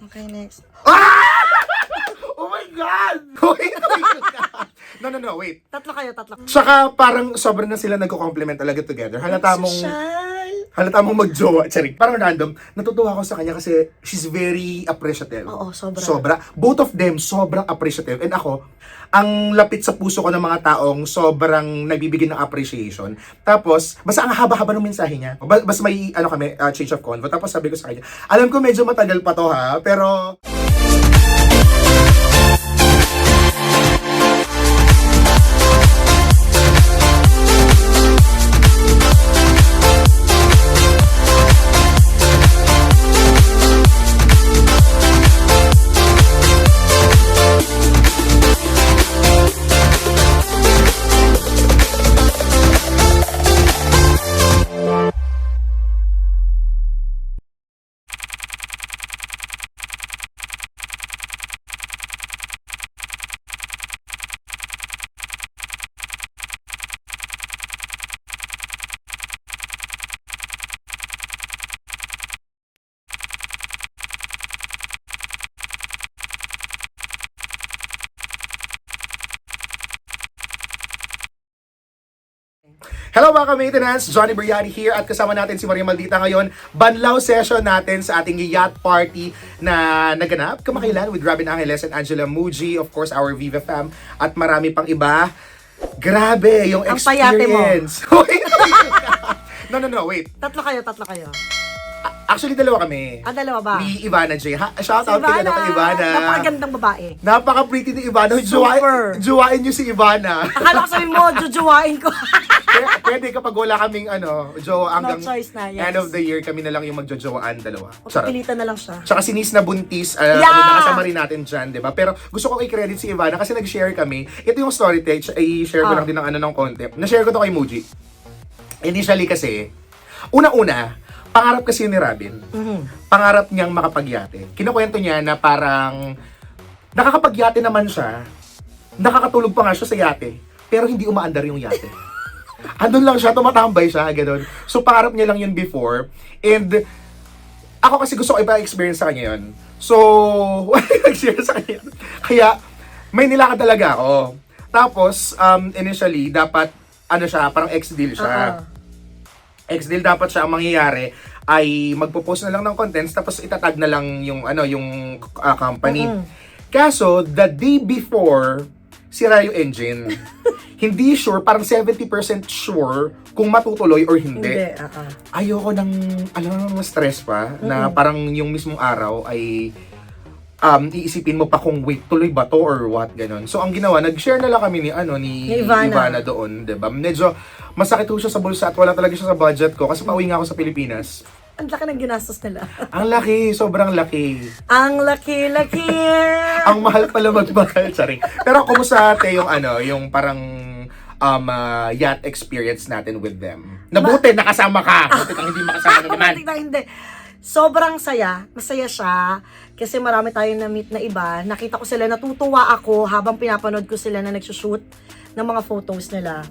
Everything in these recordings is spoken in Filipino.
Okay, next. Ah! Oh my God! Wait, wait. Tatlo kayo, tatlo. Tsaka parang sobrang na sila nagko-compliment talaga together. Halata mong mag-jowa. Charing. Parang random. Natutuwa ako sa kanya kasi she's very appreciative. Oo, sobra. Sobra. Both of them, sobrang appreciative. And ako, ang lapit sa puso ko ng mga taong sobrang nagbibigay ng appreciation. Tapos, basta ang haba-haba ng mensahe niya. Basta may, change of convo. Tapos sabi ko sa kanya, alam ko medyo matagal pa to ha, pero... Hello mga ka-maintenance! Johnny Briani here at kasama natin si Maria Maldita ngayon. Banlaw session natin sa ating yacht party na naganap kamakailan with Robin Angeles and Angela Muji, of course our Viva Fam, at marami pang iba. Grabe yung Ang payate mo. experience! Wait. Tatlo kayo. Actually, dalawa kami. Dalawa ba? Ni Ivana J. Shout Si out kay Ivana. Napakagandang babae. Napaka-pretty ni Ivana. Super. Juwain niyo si Ivana. Akala ko sabihin mo, jujuwain ko. Pwede kapag wala kaming jowa hanggang No choice na, yes. end of the year, kami na lang yung magjojowaan dalawa. Charot. Pilitan na lang siya. Tsaka si Nis na buntis, nakasama rin natin dyan, di ba? Pero gusto ko i-credit si Ivana kasi nag-share kami. Ito yung story text, i-share ko lang din ng konti. Na-share ko to kay Muji. Initially kasi, una-una, pangarap kasi ni Robin. Pangarap niyang makapagyate. Kinukwento niya na parang nakakapagyate naman siya, nakakatulog pa nga siya sa yate, pero hindi umaandar yung yate. Andun lang siya, tumatambay siya, gano'n. So, pangarap niya lang yun before. And, ako kasi gusto ko ipa-experience sa kanya yun. So, nag-share sa kanya. Kaya, may nilakad talaga ako. Tapos, initially, dapat, parang ex-deal siya. Ex-deal dapat siya ang mangyayari ay magpo-post na lang ng contents tapos itatag na lang yung company. Kaso, the day before, sira yung engine. Hindi sure, parang 70% sure kung matutuloy or hindi. Ayoko ma-stress pa na parang yung mismong araw ay iisipin mo pa kung wait, tuloy ba to or what, ganon. So, ang ginawa, nag-share na lang kami ni Ivana doon, diba? Medyo masakit ho siya sa bulsa at wala talaga siya sa budget ko kasi pauwi nga ako sa Pilipinas. Ang laki ng ginastos nila. Ang laki, sobrang laki. Ang laki-laki. Ang mahal pala magmahal, charing. Pero kumusta ate yung parang yacht experience natin with them? Nabuti, nakasama ka. Buti kang hindi makasama na naman. Hindi. Sobrang saya. Masaya siya. Kasi marami tayong na-meet na iba. Nakita ko sila, natutuwa ako habang pinapanood ko sila na nagsushoot ng mga photos nila.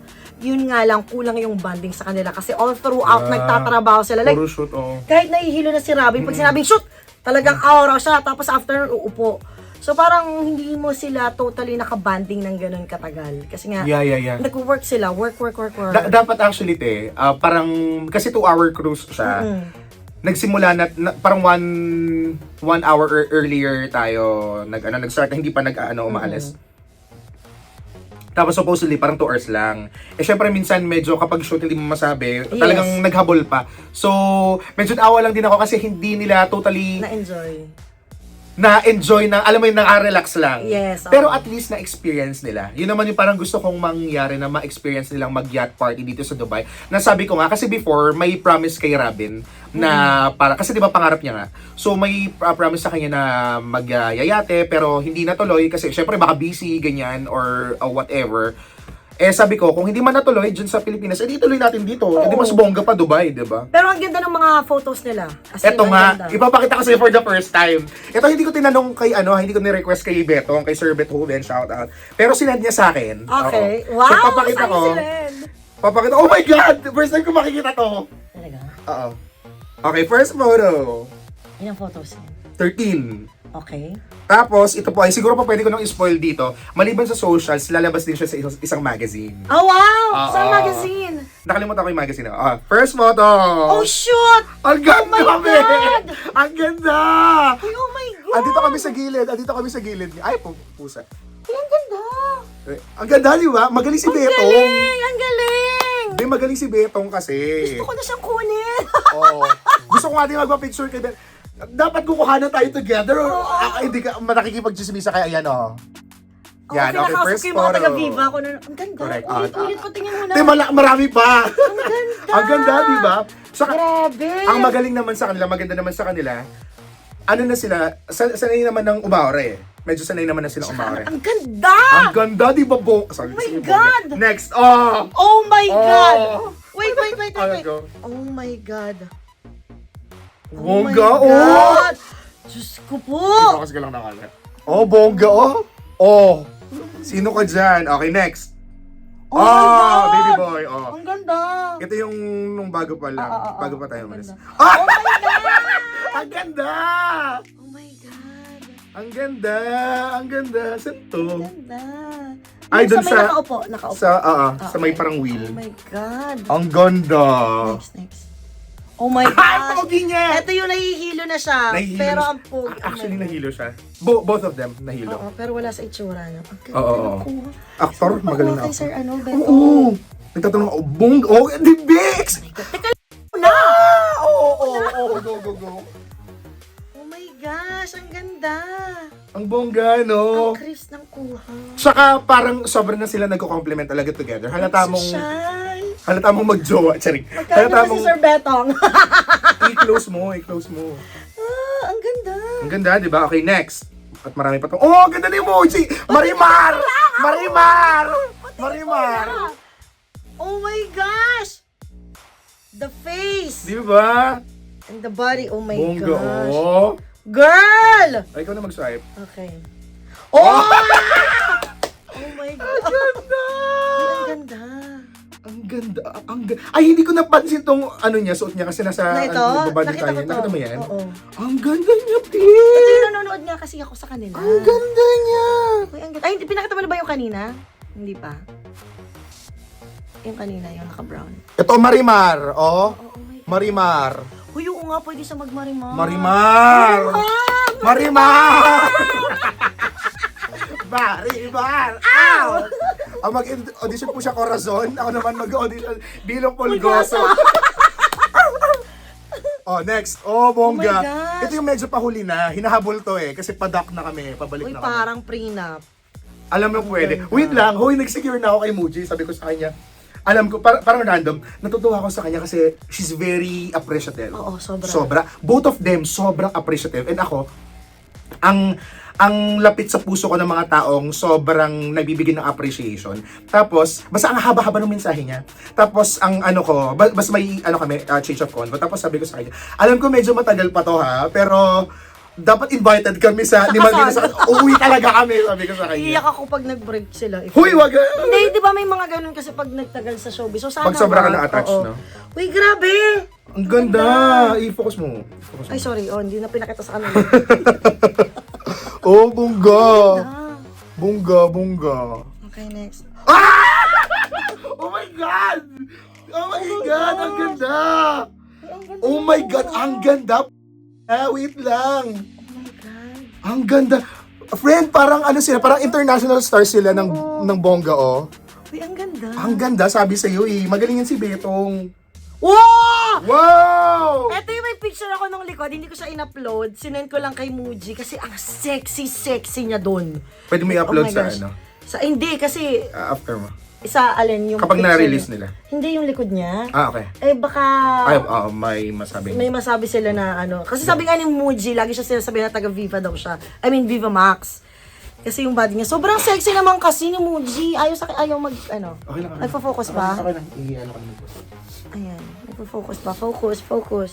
Yun nga lang, kulang yung bonding sa kanila. Kasi all throughout, nagtatrabaho sila. Like, puro shoot, kahit nahihilo na si Robin, pag sinabing shoot, talagang aura siya. Tapos after, uupo. So parang hindi mo sila totally nakabanding ng ganun katagal. Kasi nga, nag-work sila. Work. Dapat actually, parang, kasi 2-hour cruise siya. Nagsimula na parang one hour earlier tayo nag-start, hindi pa umaalis. Tapos supposedly parang 2 hours lang. Syempre minsan medyo kapag shoot hindi mo masabi, talagang naghabol pa. So, medyo naawa lang din ako kasi hindi nila totally na-enjoy na, alam mo yun, naka-relax lang. Yes. Pero at least na-experience nila. Yun naman yung parang gusto kong mangyari na ma-experience nilang mag-yacht party dito sa Dubai. Nasabi ko nga, kasi before, may promise kay Robin na para, kasi di ba pangarap niya nga. So may promise sa kanya na mag-yayate, pero hindi natuloy kasi syempre baka busy, ganyan, or whatever. Sabi ko, kung hindi man natuloy dyan sa Pilipinas, di tuloy natin dito. Di mas bongga pa Dubai, di ba? Pero ang ganda ng mga photos nila. Ito nga, ipapakita ko sa'yo for the first time. Ito hindi ko tinanong kay hindi ko ni-request kay Beto, kay Sir Beto Hoven, shout out. Pero sinad niya sa akin. Okay. Oo. Wow, so, papakita, oh my God! First time ko makikita to. Talaga? Oo. Okay, first photo. Ilang photos yan? 13. Okay. Tapos, ito po ay siguro pa pwede ko nang i-spoil dito. Maliban sa socials, lalabas din siya sa isang magazine. Oh, wow! Oo. Sa magazine. Nakalimutan ko yung magazine. First photo! Oh, shoot! Ang ganda, Oh my be! God! Ang ganda! Uy, oh my God! Andito kami sa gilid. Ay, pusa. Uy, ang ganda! Ang ganda, di ba? Magaling si Ang Betong. galing! Ang galing! Hindi, magaling si Betong kasi. Gusto ko na siyang kunin. Oo. Gusto ko nga din magpa-picture kay Ben. Dapat kukuhanan tayo together. Hindi ka nakikipag-chismisa kaya yan, oh. Yan, okay, first ko yung mga photo. taga-Viva ko na, ang ganda. Correct. Ulit ko, tingnan mo na. Hindi, marami pa. Ang ganda. Ang ganda, di ba? Saka, Grabe. ang magaling naman sa kanila, maganda naman sa kanila, ano na sila, sanay naman ng umaore. Medyo sanay naman na silang umaore. Ang ganda! Ang ganda, di ba, Sorry, Oh my sige, God! Next, oh! Oh my Oh! God! Wait. Ano go? Oh my God. Bongga, my oh! God! Diyos ko po! Focus ka lang na kala. Oh, bongga, oh! Oh! Sino ka dyan? Okay, next. Oh my God! Baby boy, oh. Ang ganda! Ito yung nung bago pa lang. Bago pa tayo Ang umalis. ganda. Ah! Oh my God! Ang ganda! Oh my God! Ang ganda! Ang ganda! Saan to? Ang ganda! Ay, Yung dun may sa- nakaupo. Sa may parang wheel. Oh my God! Ang ganda! Next. Oh my Ay, God! pogi niya! Ito yung nahihilo na siya. Nahihilo Pero na ang pog. Actually, nahilo siya. Both of them, nahilo. Oo, pero wala sa itsura niya. Ang ganda Oo. ng kuha. Actor, Sino magaling kuha na kay Sir actor. Beto? Oo! Nagtatanong ako, di Bix! Teka na! Oo, go. Oh my gosh, ang ganda! Ang bongga, no? Ang crisp ng kuha. Saka parang sobrang na sila nagko-compliment talaga together. Halata mong mag-jowa. Charing. Magkano Halata ba si mong Sir Betong? i-close mo. Ang ganda! Ang ganda, di ba? Okay, next. At marami pa to. Oh, ang ganda ni emoji! Marimar! Oh my gosh! The face! Di ba? And the body, oh my Bongga, gosh. oh. Girl! Ay, ikaw na mag-swipe. Okay. Oh! Oh my God! Ganda! Ang ganda. Ay, hindi ko napansin tong ano niya, suot niya kasi nasa Na ito? baba din Nakita tayo. ko to. Nakita mo yan? Oo. Ang ganda niya, Ito Pete! yung nanonood nga kasi ako sa kanila. Ang ganda niya! Uy, ang ganda. Ay, pinakita mo na ba yung kanina? Hindi pa. Yung kanina, yung naka-brown. Ito, Marimar. Oh, Oh my God. Marimar. Uy, oo nga, pwede siya magmarimar. Marimar! Marimar! Marimar! Ow! Ang mag-audition po siya Corazon. Ako naman mag-audition Bilong Pulgoso. Oh, next. Oh, bongga. Oh my gosh. Ito yung medyo pahuli na. Hinahabol to eh. Kasi padak na kami. Pabalik Uy, na kami. parang prenup. Alam mo pwede. ganda. Wait lang. Hoy, nag-secure na ako kay Muji. Sabi ko sa kanya. Alam ko, parang random. Natutuwa ako sa kanya kasi she's very appreciative. Oo, sobra. Sobra. Both of them, sobrang appreciative. And ako, ang lapit sa puso ko ng mga taong sobrang nagbibigay ng appreciation. Tapos, basta ang haba-haba ng mensahe niya. Tapos, ang ano ko, basta may ano kami, change of convo. Tapos sabi ko sa kanya, alam ko medyo matagal pa to ha, pero dapat invited kami sa lima kasal. minutes. Uwi talaga kami, sabi ko sa kanya. Iiyak ako pag nag-break sila. Huy, wag! Hindi, di ba may mga ganun kasi pag nagtagal sa showbiz. So, sana Pag sobra ka wag. na-attach, Oo. no? Uy, grabe! Ang ganda! I-focus mo. Ay, sorry. Oh, hindi na pinakita sa kanila. Oh, bongga! Ah, Bongga. okay, next. Oh my God! Oh my God! Ang ganda! Ay, ang ganda Oh my mo. God! Ang ganda! Wait lang! Oh my God. Ang ganda! Friend, parang ano sila, parang international stars sila ng bongga, oh. Uy, ang ganda. Ang ganda, sabi sa'yo eh. Magaling yan si Betong. Wow! Wow! Eto yung may picture ako nung likod, hindi ko siya in-upload. Sinend ko lang kay Muji kasi ang sexy niya doon. Pwede mo i-upload Oh my sa gosh. ano? hindi kasi After mo. isa alin yung Kapag picture na-release niya. nila. Hindi yung likod niya. Okay. Eh baka Ay, may masabi. may masabi sila na ano. Kasi sabi nga ni Muji, lagi siya sinasabi na taga Viva daw siya. I mean Viva Max. Kasi yung body niya, sobrang sexy naman kasi ni Muji. Ayaw mag, ano. Okay lang. Nagpo-focus ba? Okay lang. I-ano ka naman. Ayan, nagpo-focus ba? Focus.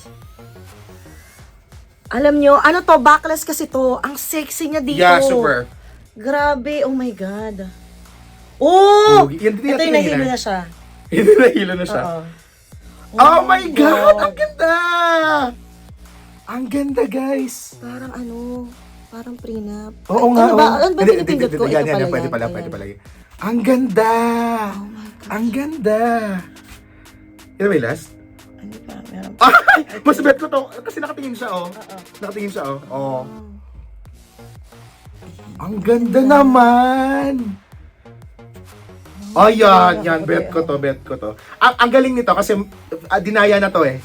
Alam nyo, ano to, backless kasi to. Ang sexy niya dito. Yeah, super. Grabe, oh my God. Oh! Yan, Ito yung nahilo na siya. Hindi nahilo na siya. Oo. Oh my God! Ang ganda! Ang ganda, guys. Parang ano, parang prenup. Oo nga. Ano ba? Ano ba tinitindot ko? Yan, Ito yan, pala pwede yan. pala, Ayan. pwede pala. Ang ganda. Oh my God. Ang ganda. Ito ba yung last? Ano pa? Meron pa. Ay! Mas bet ko to. Kasi nakatingin siya, oh. Oo. Nakatingin siya, oh. Oh. Ang ganda naman. Oh, yan. Bet ko to. Ang galing nito kasi dinaya na to eh.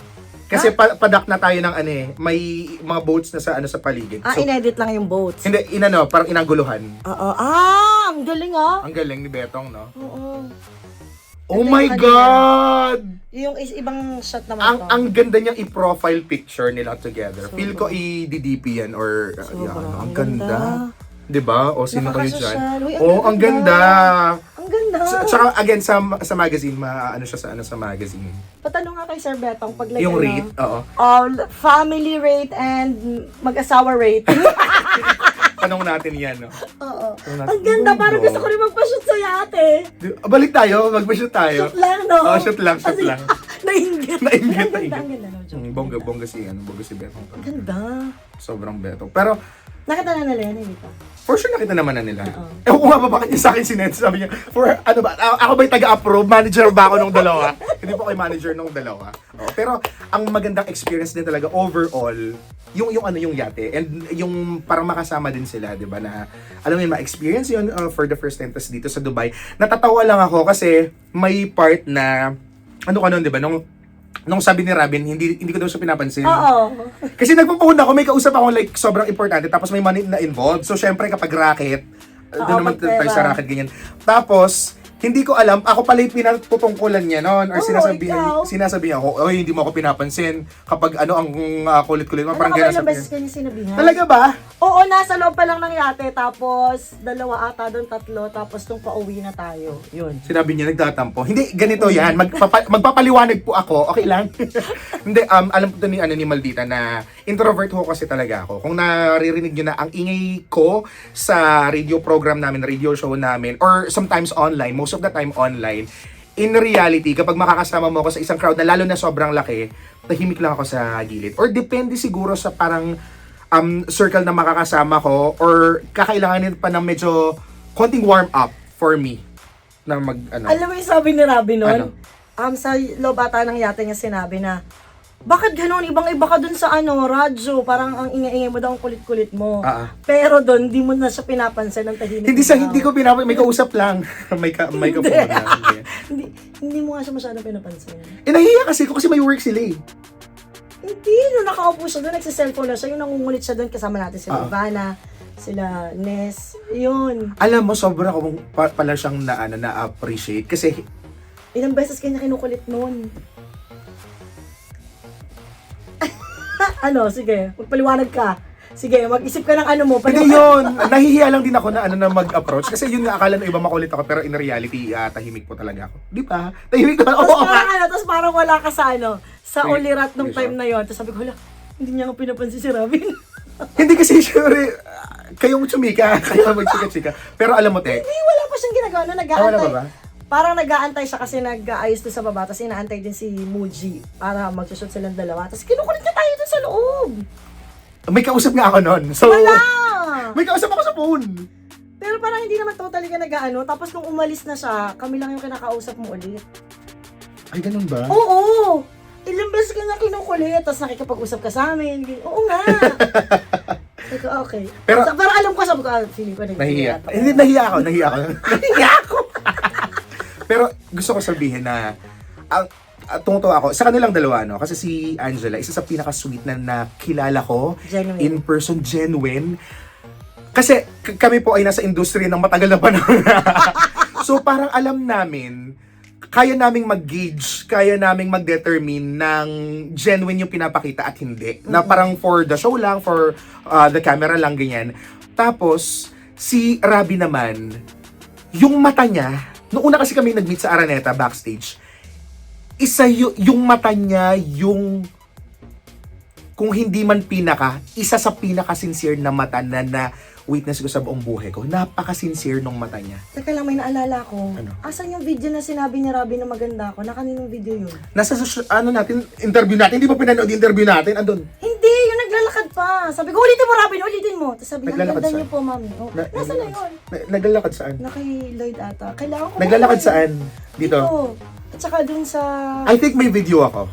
Kasi padak na tayo ng ano eh. May mga boats na sa ano sa paligid. Ah, inedit lang yung boats. Hindi, parang inangguluhan. Oo. Ang galing ah. Ang galing ni Betong, no? Oo. Oh Ito my yung God! Yung ibang shot naman Ang to. ang ganda niyang i-profile picture nila together. Sobra. Feel ko i-DDP yan or Sobra. yan. Ang ganda. 'Di ba? O sino kayo diyan? Nakakasosyal. Uy, Oh, ang ganda. Ang ganda. Tsaka again sa magazine, ano siya sa magazine. Patanong nga kay Sir Betong pag like, Yung ano, rate, oo. family rate and mag-asawa rate. Tanong natin yan, no? Oo. Tanong natin. Ang ganda, Oh my parang God. gusto ko rin magpa-shoot sa yate. Balik tayo, mag-shoot tayo. Shoot lang, no? Oh, shoot lang. Nainggit. Nainggit, Ang ganda, ang ganda. No, joke. Bongga si Betong. Ang ganda. Sobrang Betong. Pero Nakita na nila yan, hindi pa? for sure nakita naman na nila. Oo. Ewan ko nga ba bakit niya sa akin sinend. Sabi niya, ano ba, ako ba'y taga-approve? Manager ba ako nung dalawa? Hindi po kayo manager nung dalawa. Oh, pero ang magandang experience din talaga overall, yung yate and yung parang makasama din sila, 'di ba, na alam mo yun, ma-experience yun for the first time tas dito sa Dubai. Natatawa lang ako kasi may part na ano ka nun, 'di ba, nung sabi ni Robin, hindi ko daw siya pinapansin. Oo. Kasi nagpupunta ako, may kausap ako like sobrang importante, tapos may money na involved. So syempre kapag racket, doon naman pag tayo sa pera. racket ganyan. Tapos, hindi ko alam, ako pala yung pinatutungkulan niya noon or Oo, sinasabihan ko, oy, hindi mo ako pinapansin kapag ano ang kulit-kulit mo, Alam parang ko ba gano'n ilang beses sabihin. kanya sinabihan? Talaga ba? Oo, nasa loob pa lang ng yate, tapos 2 ata doon, 3, tapos nung pauwi na tayo. Yun. Sinabi niya, nagtatampo. Hindi, ganito yan. Magpapaliwanag po ako. Okay lang? Hindi, alam po ito ni Maldita na introvert ho kasi talaga ako. Kung naririnig niyo na ang ingay ko sa radio program namin, radio show namin, or sometimes online, most of the time online, in reality, kapag makakasama mo ako sa isang crowd na lalo na sobrang laki, tahimik lang ako sa gilid. Or depende siguro sa parang circle na makakasama ko or kakailanganin pa ng medyo konting warm up for me na Alam mo yung sabi ni Robin Ano? nun? Sa loob ata ng yate niya sinabi na, bakit ganun? Ibang-iba ka dun sa radyo. Parang ang ingay-ingay mo daw, ang kulit-kulit mo. Pero dun, di mo na siya pinapansin ng tahimik. hindi ko may kausap lang. may kausap lang. Hindi mo nga siya masyadong pinapansin. Nahihiya kasi ko kasi may work sila eh. Hindi, nung nakaupo siya doon, nagsiselfone lang siya. Yung nangungulit siya doon, kasama natin sila Ivana, sila Nes. Yun. Alam mo, sobra akong pala siyang na-appreciate kasi Ilang beses kanya kinukulit noon. Sige, magpaliwanag ka. Sige, mag-isip ka ng ano mo. hindi yun. Nahihiya lang din ako na mag-approach kasi yun nga akala ng iba makulit ako pero in reality tahimik po talaga ako. Di ba? Tahimik ko. Tapos parang wala ka sa sa Wait, ulirat nung wait, time na yon. Tapos sabi ko, hala, hindi niya nga pinapansin si Robin. Hindi kasi sure kayong tsumika, kayo magchika-chika. Pero alam mo, te, Hindi, wala pa siyang ginagawa. No, wala nag-aantay. pa ba? Parang nag-aantay siya kasi nag-aayos doon sa baba. Tapos inaantay din si Muji para mag-shoot silang dalawa. Tapos kinukulit niya tayo doon sa loob. May kausap nga ako noon. So, Wala! may kausap ako sa phone. Pero parang hindi naman totally ka nag-ano. Tapos nung umalis na siya, kami lang yung kinakausap mo ulit. Ay, ganun ba? Oo! Ilang beses ka nga kinukulit, tapos nakikipag-usap ka sa amin. Oo nga! Sabi ko, okay. Pero- Parang alam ko, sabi ko, feeling ko Nahihiya. ako. Hindi, nahiya ako. Nahiya ako. Pero gusto ko sabihin na tungtuwa ako sa kanilang dalawa, no? Kasi si Angela, isa sa pinaka-sweet na nakilala ko. Genuine. In person, genuine. Kasi kami po ay nasa industriya ng matagal na panahon. So parang alam namin, kaya naming mag-gauge, kaya naming mag-determine ng genuine yung pinapakita at hindi. Na parang for the show lang, for the camera lang, ganyan. Tapos, si Robby naman, yung mata niya, noong una kasi kami nag-meet sa Araneta backstage, yung mata niya, yung kung hindi man isa sa pinaka-sincere na mata na witness ko sa buong buhay ko. Napaka-sincere nung mata niya. Teka lang, may naalala ko. Ano? Asan yung video na sinabi ni Robin na maganda ako? Na kaninong video yun? Nasa interview natin, hindi ba pinanood yung interview natin? Andun. Hindi, yung naglalakad pa. Sabi ko, ulitin mo Robin, ulitin mo. Tapos sabi, ang Naglalakad ganda saan? niyo po, mami. Oh, nasa na yun? Naglalakad saan? Na kay Lloyd ata. Kailangan ko. Naglalakad saan? Dito? At saka dun sa... I think may video ako.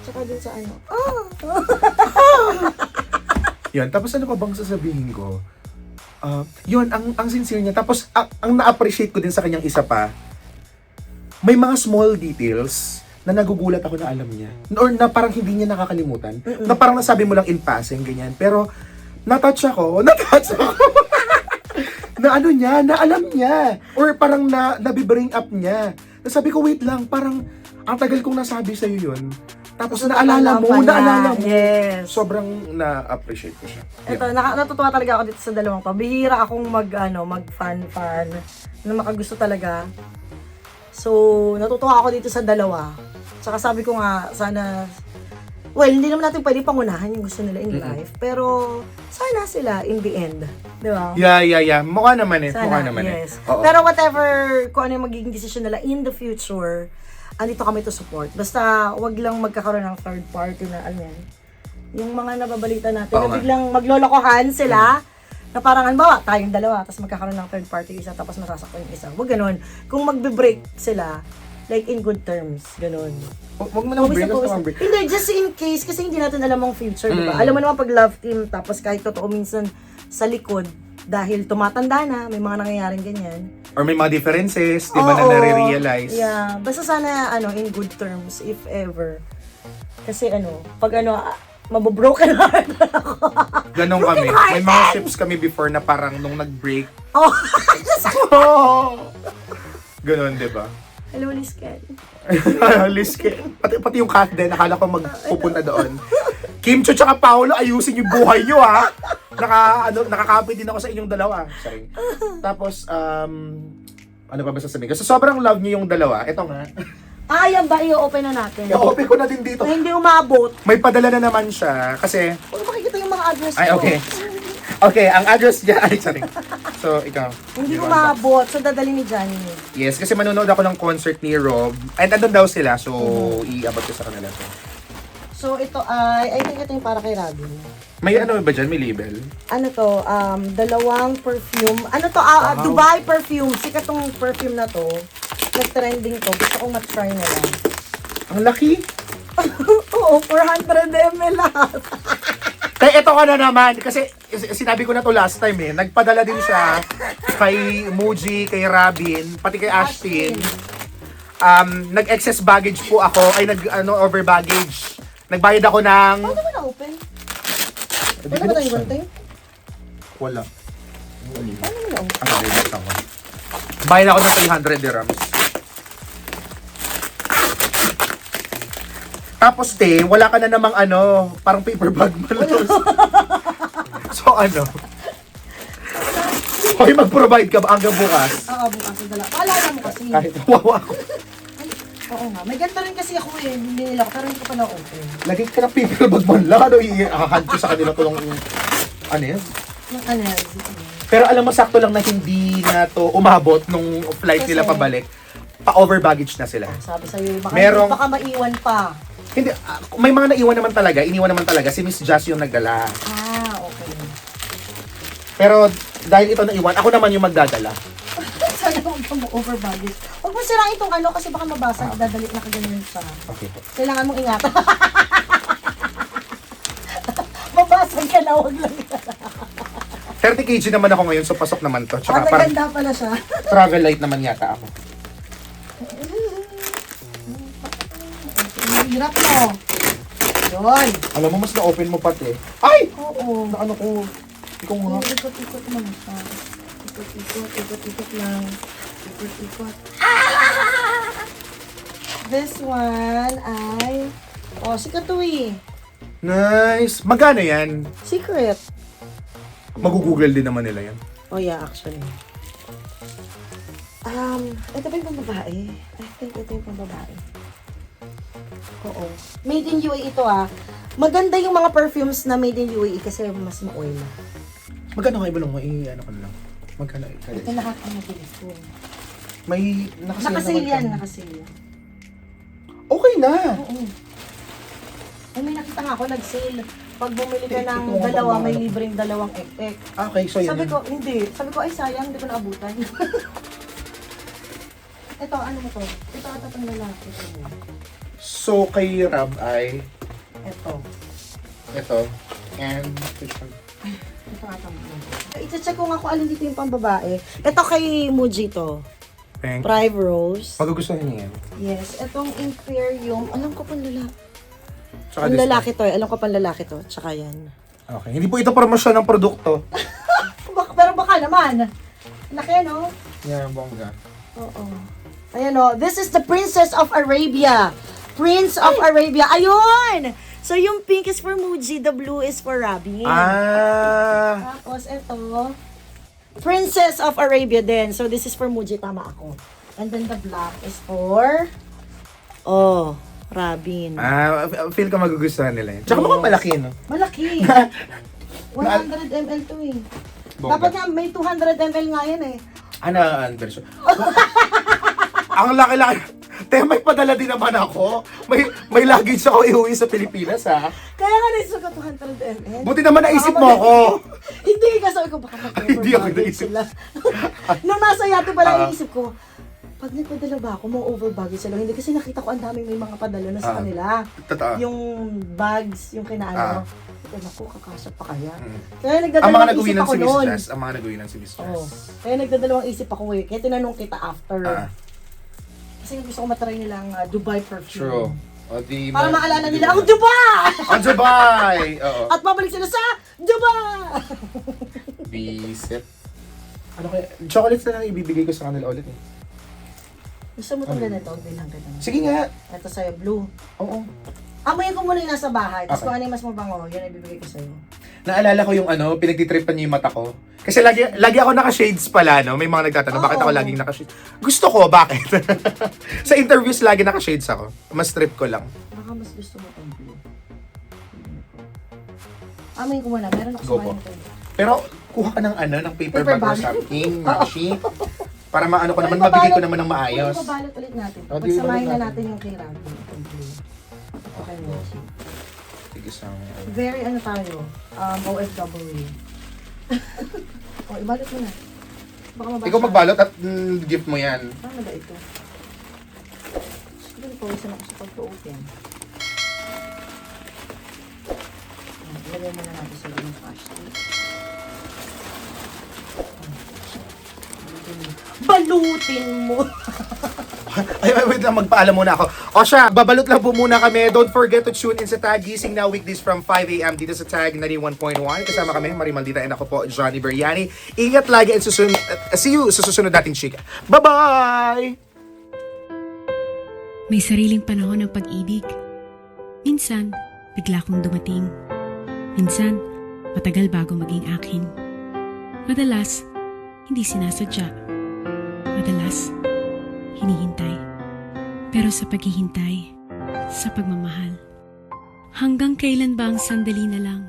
Tsaka dun sa ano. Ah! Yun, tapos ano pa bang sasabihin ko? Yun, ang sincere niya. Tapos, ang na-appreciate ko din sa kanyang isa pa, may mga small details na nagugulat ako na alam niya. Or na parang hindi niya nakakalimutan. Na parang nasabi mo lang in passing, ganyan. Pero, na-touch ako. Na ano niya, na alam niya. Or parang nabibring up niya. Sabi ko, wait lang, parang ang tagal kong nasabi sa'yo yun. Tapos naalala mo. Yes. Sobrang na-appreciate ko siya. Ito, natutuwa talaga ako dito sa dalawang to. Bihira akong mag-fan na makagusto talaga. So, natutuwa ako dito sa dalawa. Tsaka sabi ko nga, sana, well, hindi naman natin pwede pangunahan yung gusto nila in life. Pero, sana sila in the end. Di ba? Yeah. Mukha naman eh. Yes. Oo. Pero whatever, kung ano yung magiging decision nila in the future, andito kami to support. Basta, wag lang magkakaroon ng third party na, ano yan, yung mga nababalita natin, Oo na nga. biglang maglolokohan sila, na parang, halimbawa, tayong dalawa, tapos magkakaroon ng third party isa, tapos masasaktan yung isa. Wag ganun. Kung magbe-break sila, like in good terms, ganun. Huwag mo naman break. Hindi, just in case, kasi hindi natin alam ang future, di ba? Mm. Alam mo naman pag love team, tapos kahit totoo minsan sa likod, dahil tumatanda na, may mga nangyayaring ganyan. Or may mga differences, di ba, na Oo. nare-realize. Yeah, basta sana, in good terms, if ever. Kasi pag mabobroken heart ako. Ganon kami. May mga ships kami before na parang nung nag-break. Oh, Ganon, di ba? hello, Lisken. Liske. Pati yung cat din, akala ko magpupunta doon. Kim Cho tsaka Paolo, ayusin yung buhay nyo, ha? Nakakapit din ako sa inyong dalawa. Sorry. Tapos, ano pa ba sasabihin ko? So, sobrang love niyo yung dalawa. Ito nga. Yan ba? I-open na natin. I-open ko na din dito. Na hindi umabot. May padala na naman siya. Kasi, Huwag makikita yung mga address ko. ay, okay. Okay, ang address niya, ay, sorry. So, ikaw. Hindi umabot. So, dadali ni Johnny. Yes, kasi manonood ako ng concert ni Rob. And andun daw sila, so iabot ko sa kanila. So, ito I think ito yung para kay Robin. May ano ba dyan? May label? Ano to, dalawang perfume. Ano to, Wow. Dubai perfume. Sikat tong perfume na to. Nag-trending to. Gusto kong mat-try na lang. Ang laki! Oo, 400 ml lahat. Kaya ito ka na naman, kasi sinabi ko na to last time eh. Nagpadala din siya kay Muji, kay Robin, pati kay Ashtin. Nag-excess baggage po ako, ay over baggage. Nagbayad ako ng... Paano mo na-open? Wala ba tayong gunting? Wala. Paano mo na-open? Bayad ako ng 300 dirhams. Tapos wala ka na namang parang paper bag mo. So Hoy, mag-provide ka ba hanggang bukas? Oo, bukas ang dala. Paalala mo kasi. Kahit wawa ako. Oo nga. May ganito rin kasi ako eh. Hindi nila ako. Pero hindi ko pa na-open. Lagi ka ng paper bag man lang. I-hand ko sa kanila to ng yan? Yung ano yan. Pero alam mo, sakto lang na hindi na to umabot nung flight nila Kasi- pabalik. Pa-over baggage na sila. Sabi sa'yo, Merong- baka maiwan pa. Hindi, may mga iniwan naman talaga. Si Miss Jazz yung nagdala. Okay. Pero dahil ito naiwan, ako naman yung magdadala. Sana huwag kang over baggage. Huwag mo sirain itong kasi baka mabasag. Dadali na kaganyan siya. Okay po. Kailangan mong ingatan. Mabasag ka na, huwag lang. 30 kg naman ako ngayon, so pasok naman to. Tsaka parang Ganda pala siya. travel light naman yata ako. Hirap mo. Yun. Alam mo, mas na-open mo pati. Ay! Oo. Ano ko? Ikaw nga. Ikot-ikot mo na siya. Ikot-ikot lang. Ikot-ikot. This one ay... sikat to eh. Nice! Magkano yan? Secret. Mag-google din naman nila yan. Yeah, actually. Ito ba yung pambabae? I think ito yung pambabae. Oo. Made in UAE ito Maganda yung mga perfumes na made in UAE kasi mas ma-oil na. Magkano kayo balong mo? Ano ko na lang. Magkano kayo? Ito lahat ang mabilis ko. May Nakasale yan, nakasale yan. Okay na. Oo. Ay, may nakita nga ako, nag-sale. Pag bumili ka ng Ito, dalawa, mga- may libreng dalawang ek-ek. Okay, so yan. Sabi ko, hindi. Sabi ko, ay sayang, hindi ko naabutan. Ito, ano mo to? Ito ata itong lalaki. So, kay Rab ay Ito. ito. And which one? Ito ata mo. I-check ko nga kung alin dito yung pambabae. Ito kay Muji to. Pink. Prive Rose. Magugustuhan niya yan. Yes. Itong Imperium. Alam ko pang lalaki. Tsaka Ang this lalaki to. Alam ko pang lalaki to. Tsaka yan. one. Okay. Hindi po ito promosyon ng produkto. Pero baka naman. Laki, no? Yeah, bongga. Oo. Ayan o, this is the Princess of Arabia. Prince of Arabia. Ayun! So, yung pink is for Muji, the blue is for Robin. Ah! Tapos, ito, Princess of Arabia din. So, this is for Muji, tama ako. And then, the black is for, Robin. Feel ko magugustuhan nila yun. Tsaka Yes. mukhang malaki, no? Malaki. 100 ml to eh. Bongga. Dapat nga, may 200 ml nga yan eh. Ano ang version? Ang laki-laki. Te, may padala din naman ako. May luggage ako iuwi sa Pilipinas, ha? Kaya nga naisip ko 200 ml. Buti naman naisip mo ako. Hindi, kasi ko baka Hindi ako naisip. sila. Nung nasa yato pala, iisip ko, pag nagpadala ba ako, mga over baggage sila. Hindi, kasi nakita ko ang daming may mga padala na sa kanila. Totoo. Yung bags, yung kinaano. Ito, naku, kakasya pa kaya. Kaya Ang mga nagdadalawang nag-uwi isip ng ako si Miss noon. Jess. Ang mga nag-uwi ng si Miss Jess. Oo. Kaya nagdadalawang isip ako eh. Kaya tinanong kita after. Kasi gusto ko matry nilang Dubai perfume. True. O, di Para maalala nila, ang Dubai! Ang Dubai! Oo. At babalik sila sa Dubai! Visit. Ano kaya? Chocolates na lang ibibigay ko sa kanila ulit eh. Gusto mo itong ganito? Bilang kita. Sige nga. Ito sa'yo, blue. Oo. Amoyin ko muna yung nasa bahay. Tapos Okay. kung ano yung mas mabango, yun ay bibigay ko sa'yo. Naalala ko yung pinagtitripan niyo yung mata ko. Kasi lagi ako naka-shades pala, no? May mga nagtatanong, bakit ako Oo. laging naka-shades? Gusto ko, bakit? Sa interviews, lagi naka-shades ako. Mas trip ko lang. Baka mas gusto mo itong blue. Amoyin ko muna. Meron ako Go sa po. bahay nito. Pero, kuha ka ng ng paper Paper bag or bag. something, Maxi. Para maano ko naman, Ibabalot- mabigay ko naman ng maayos. Ibabalot ulit natin. O, di Pagsamahin ibalot na natin. natin yung kay Rabi. Itong blue. Okay mo. Sige, sa Very ano tayo, OFW. Ibalot mo na. Baka mabasa. Ikaw magbalot at gift mo yan. Ano ba ito? Siguro pawisan ako sa pag-open. Ilagay mo na natin sa loob ng plastic. Balutin mo! Ay, wait lang, magpaalam muna ako. O siya, babalot lang po muna kami. Don't forget to tune in sa Tag Gising Now weekdays from 5 a.m. dito sa Tag 91.1. Kasama kami, Marimaldita, and ako po, Johnny Beriani. Ingat lagi and see you sa susunod nating chika. Bye-bye! May sariling panahon ng pag-ibig. Minsan, bigla kong dumating. Minsan, matagal bago maging akin. Madalas, hindi sinasadya. Madalas, hinihintay. Pero sa paghihintay, sa pagmamahal, hanggang kailan ba ang sandali na lang